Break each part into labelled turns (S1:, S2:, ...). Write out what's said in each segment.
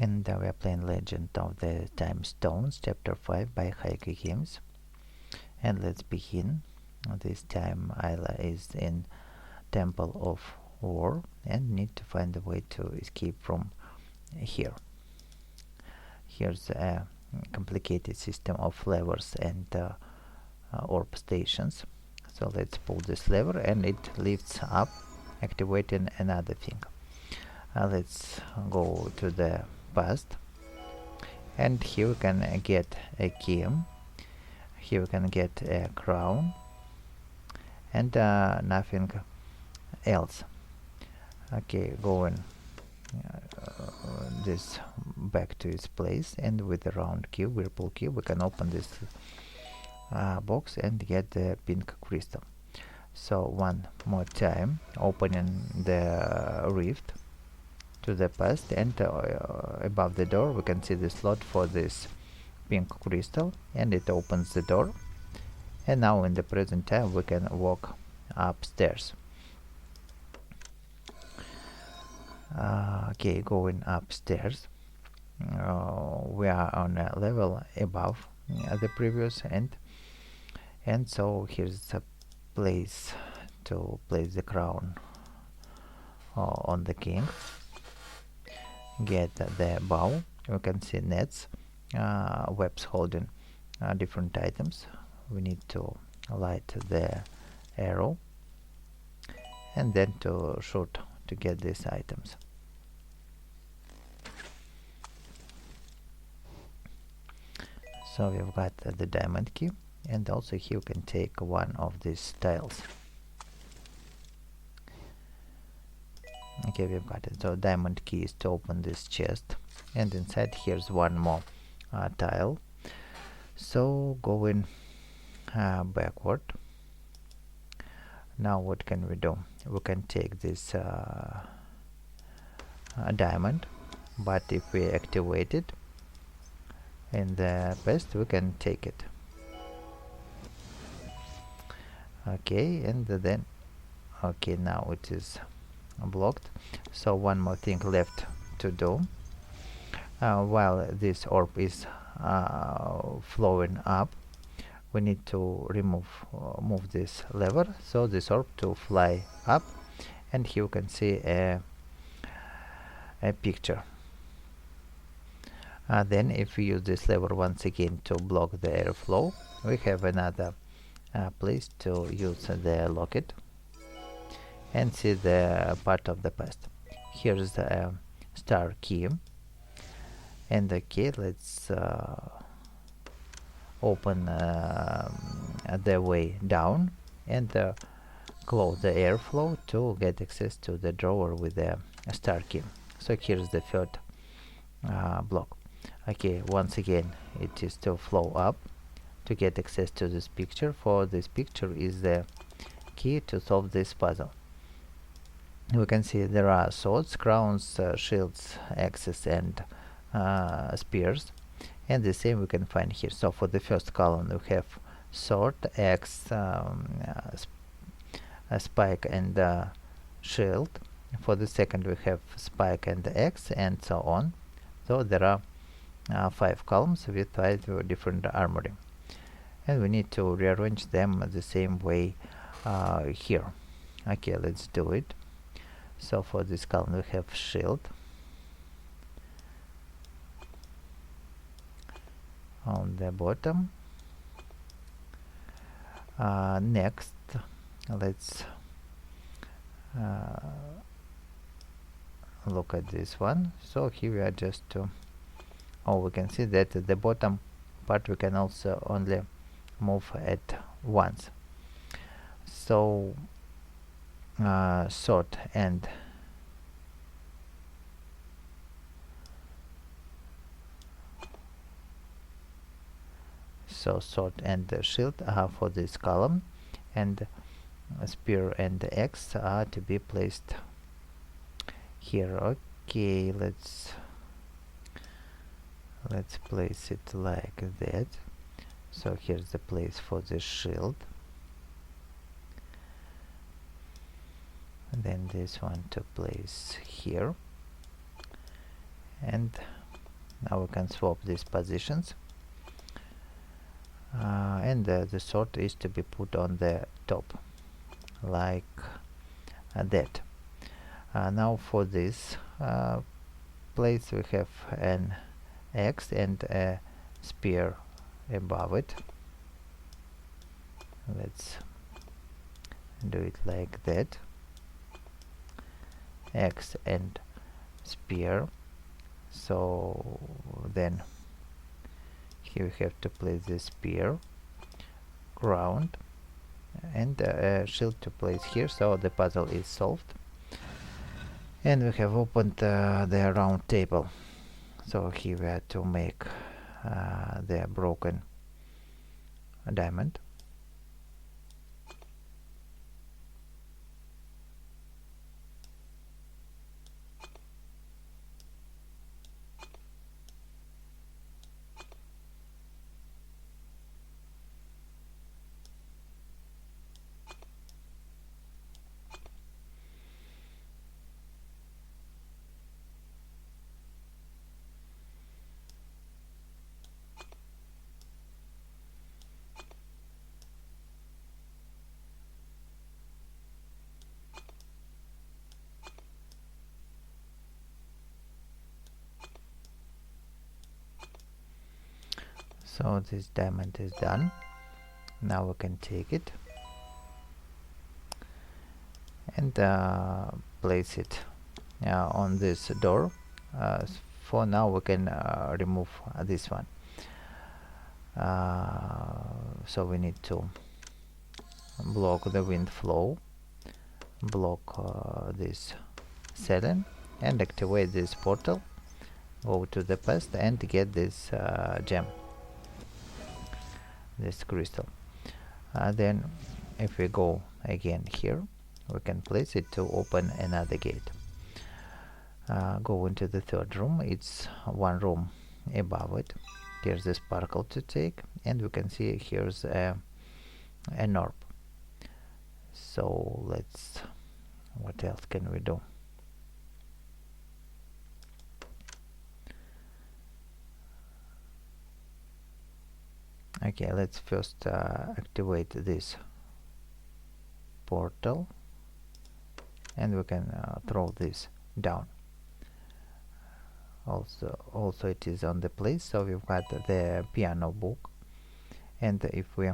S1: And we are playing Legend of the Time Stones, Chapter 5 by HaikuGames. And let's begin. This time Ayla is in Temple of War and need to find a way to escape from here. Here's a complicated system of levers and orb stations. So let's pull this lever and it lifts up, activating another thing. Let's go to the past, and here we can get a key. Here we can get a crown and nothing else. Okay, going this back to its place, and with the round key, whirlpool key, we can open this box and get the pink crystal. So one more time, opening the rift to the past, and above the door we can see the slot for this pink crystal, and it opens the door. And now in the present time we can walk upstairs. Okay, going upstairs, we are on a level above the previous, and so here's a place to place the crown on the king. Get the bow. We can see nets, webs holding different items. We need to light the arrow and then to shoot to get these items. So we've got the diamond key, and also here you can take one of these tiles. Okay, we've got it. So diamond key is to open this chest, and inside here's one more tile. So going backward. Now what can we do? We can take this diamond, but if we activate it in the past, we can take it. Okay, and then okay, now it is blocked. So one more thing left to do. While this orb is flowing up, we need to move this lever, so this orb to fly up, and here you can see a picture. Then if we use this lever once again to block the airflow, we have another place to use the locket and see the part of the past. Here's the star key, and okay, let's open the way down and close the airflow to get access to the drawer with the star key. So here's the third block. Okay, once again it is to flow up to get access to this picture. For this picture is the key to solve this puzzle. We can see there are swords, crowns, shields, axes, and spears, and the same we can find here. So for the first column we have sword, axe, spike, and shield. For the second we have spike and axe, and so on. So there are 5 columns with 5 different armory, and we need to rearrange them the same way here. Okay, let's do it. So for this column we have shield on the bottom. Next, let's look at this one. So here we are just to we can see that the bottom part we can also only move at once. So sword and shield are for this column, and spear and axe are to be placed here. Okay, let's place it like that. So here's the place for the shield, and then this one to place here, and Now we can swap these positions, and the sword is to be put on the top like that. Now for this place we have an X and a spear above it. Let's do it like that. X and spear. So then here we have to place the spear, ground, and a shield to place here, so the puzzle is solved. And we have opened the round table. So here we have to make the broken diamond. So this diamond is done. Now we can take it and place it on this door. For now we can remove this one. So we need to block the wind flow, block this ceiling, and activate this portal. Go to the past and get this gem, this crystal. Then if we go again here, we can place it to open another gate. Go into the third room. It's one room above it. Here's the sparkle to take, and we can see here's an orb. So let's, what else can we do? Okay, let's first activate this portal, and we can throw this down. Also it is on the place, so we've got the piano book, and if we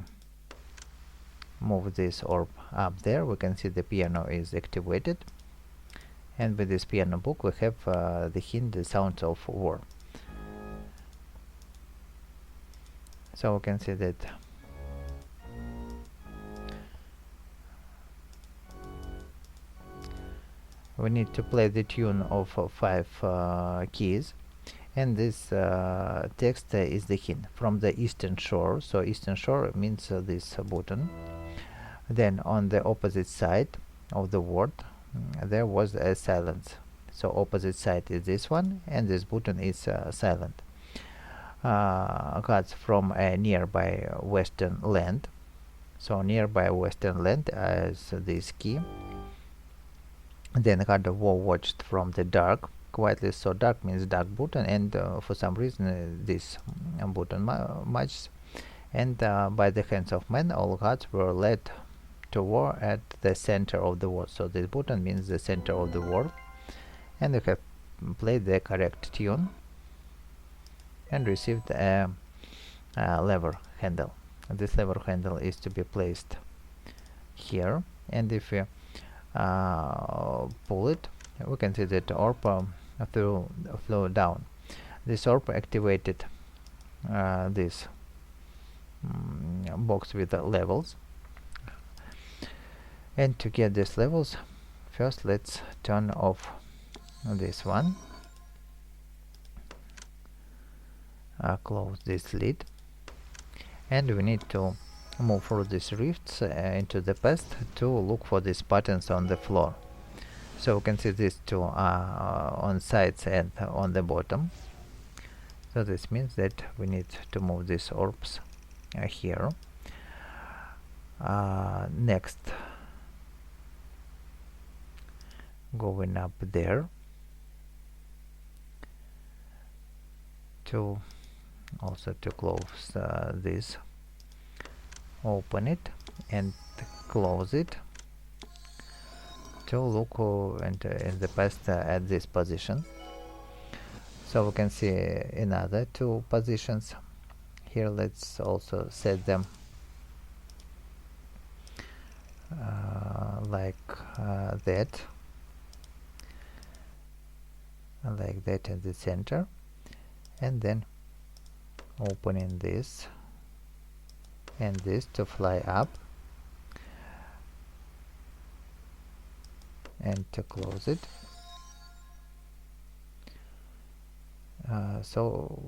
S1: move this orb up there, we can see the piano is activated, and with this piano book we have the hint, the sounds of war. So we can see that we need to play the tune of 5 keys, and this text is the hint from the eastern shore. So eastern shore means this button. Then on the opposite side of the word there was a silence, so opposite side is this one, and this button is silent. Gods from a nearby western land, so nearby western land as this key. Then God of War watched from the dark quietly, so dark means dark button, and for some reason this button matches. And by the hands of men all gods were led to war at the center of the world, so this button means the center of the world. And we have played the correct tune and received a lever handle. This lever handle is to be placed here, and if we pull it, we can see that orb flow down. This orb activated this box with the levels, and to get these levels, first let's turn off this one, close this lid, and we need to move through these rifts into the past to look for these patterns on the floor. So we can see these two on sides and on the bottom. So this means that we need to move these orbs here. Next, going up there, to also to close this, open it and close it, to look in the past at this position. So we can see another two positions here. Let's also set them like that in the center, and then opening this and this to fly up and to close it. So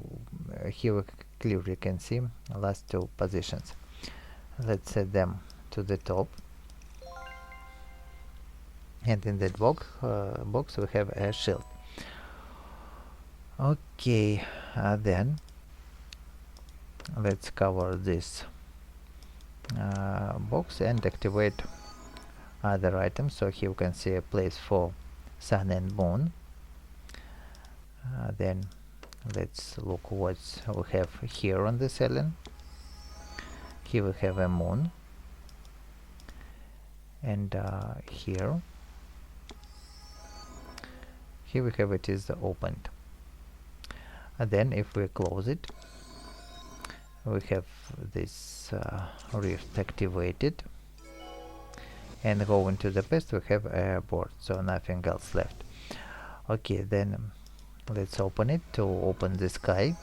S1: here we clearly can see the last two positions. Let's set them to the top, and in that box we have a shield. Okay, then let's cover this box and activate other items. So here you can see a place for sun and moon. Then let's look what we have here on the ceiling. Here we have a moon, and here we have it is opened. And then if we close it, we have this rift activated, and go into the past we have a board, so nothing else left. Okay, then let's open it to open the sky,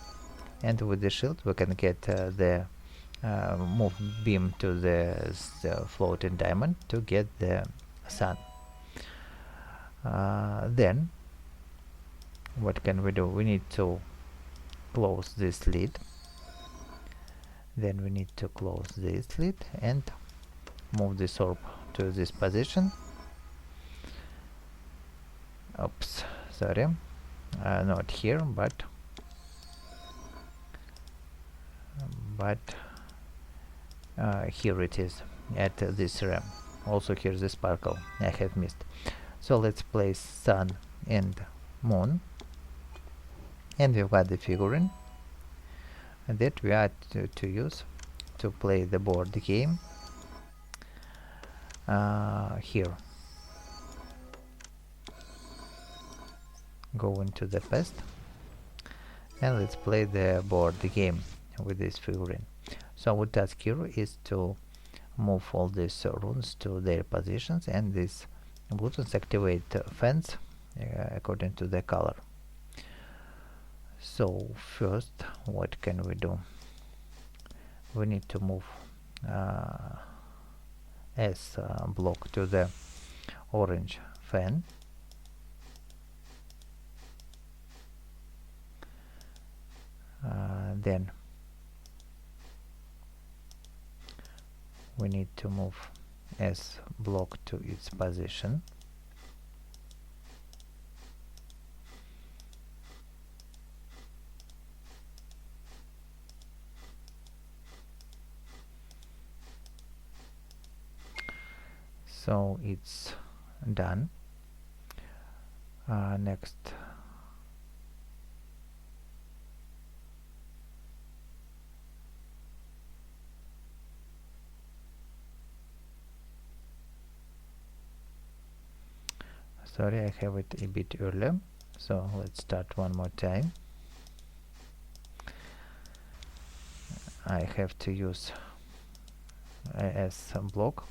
S1: and with the shield we can get the move beam to the floating diamond to get the sun. Then what can we do? We need to close this lid. Then we need to close this lid and move this orb to this position. Oops, sorry, not here, but here it is at this ram. Also here's the sparkle I have missed. So let's place sun and moon, and we've got the figurine that we are to use to play the board game. Here, go into the past and let's play the board game with this figurine. So our task here is to move all these runes to their positions, and these buttons activate fans according to the color. So first, what can we do? We need to move S block to the orange fan. Then we need to move S block to its position. So it's done. Next, sorry, I have it a bit earlier, so let's start one more time. I have to use S block.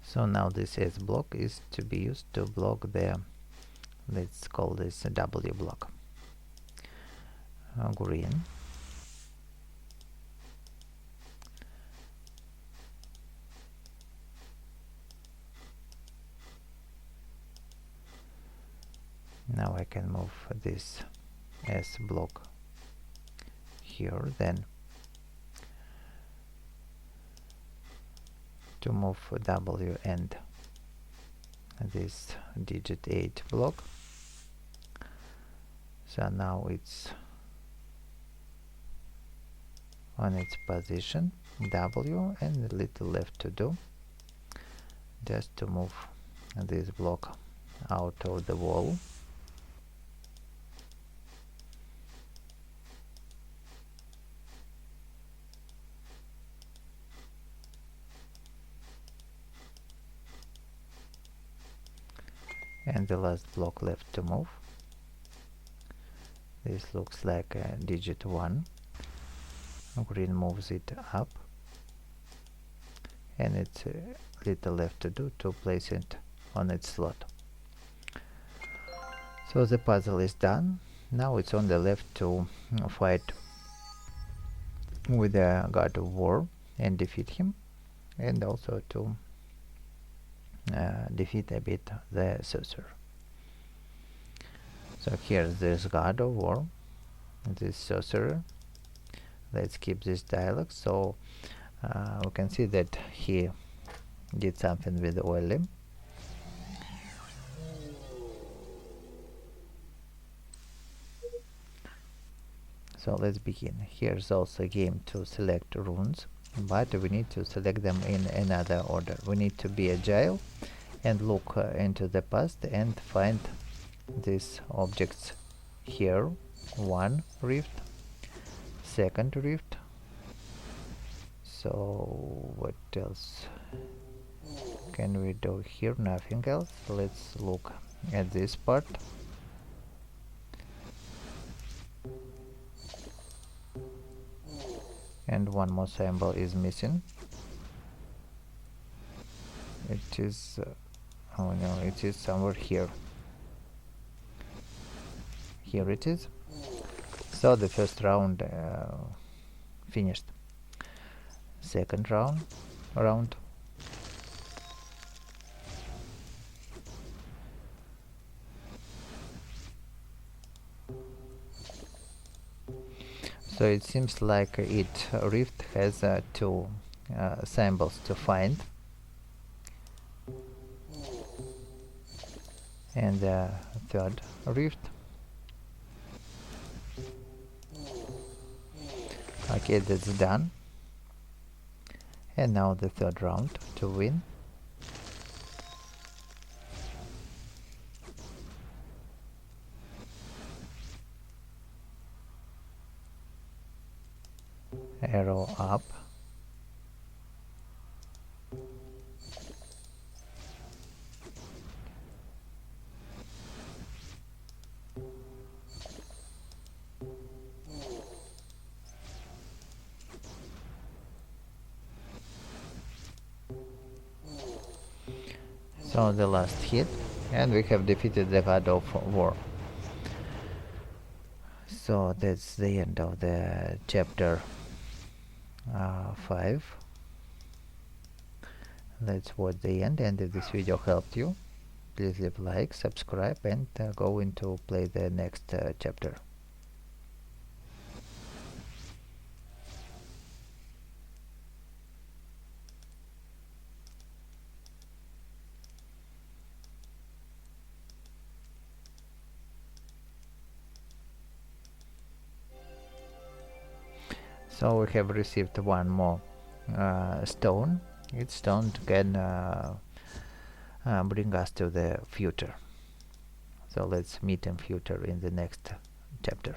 S1: So now this S block is to be used to block the, let's call this a W block. Green. Now I can move this S block here, then to move W and this digit 8 block, So now it's on its position, W, and a little left to do, just to move this block out of the wall. And the last block left to move. This looks like a digit 1. Green moves it up, and it's a little left to do to place it on its slot. So the puzzle is done. Now it's on the left to fight with the God of War and defeat him, and also to defeat a bit the sorcerer. So here's this God of War, this sorcerer. Let's keep this dialogue. So we can see that he did something with oily. So let's begin. Here's also a game to select runes, but we need to select them in another order. We need to be agile and look into the past and find these objects here. One rift, second rift. So what else can we do here? Nothing else. Let's look at this part. And one more symbol is missing. It is oh no, it is somewhere here. Here it is. So the first round finished. Second round. So it seems like each rift has two symbols to find, and the third rift. Okay, that's done. And now the third round to win. Arrow up. So the last hit, and we have defeated the God of War. So that's the end of the chapter 5. Let's watch the end, and if this video helped you, please leave a like, subscribe, and go into play the next chapter. So we have received one more stone. Each stone can bring us to the future. So let's meet in future in the next chapter.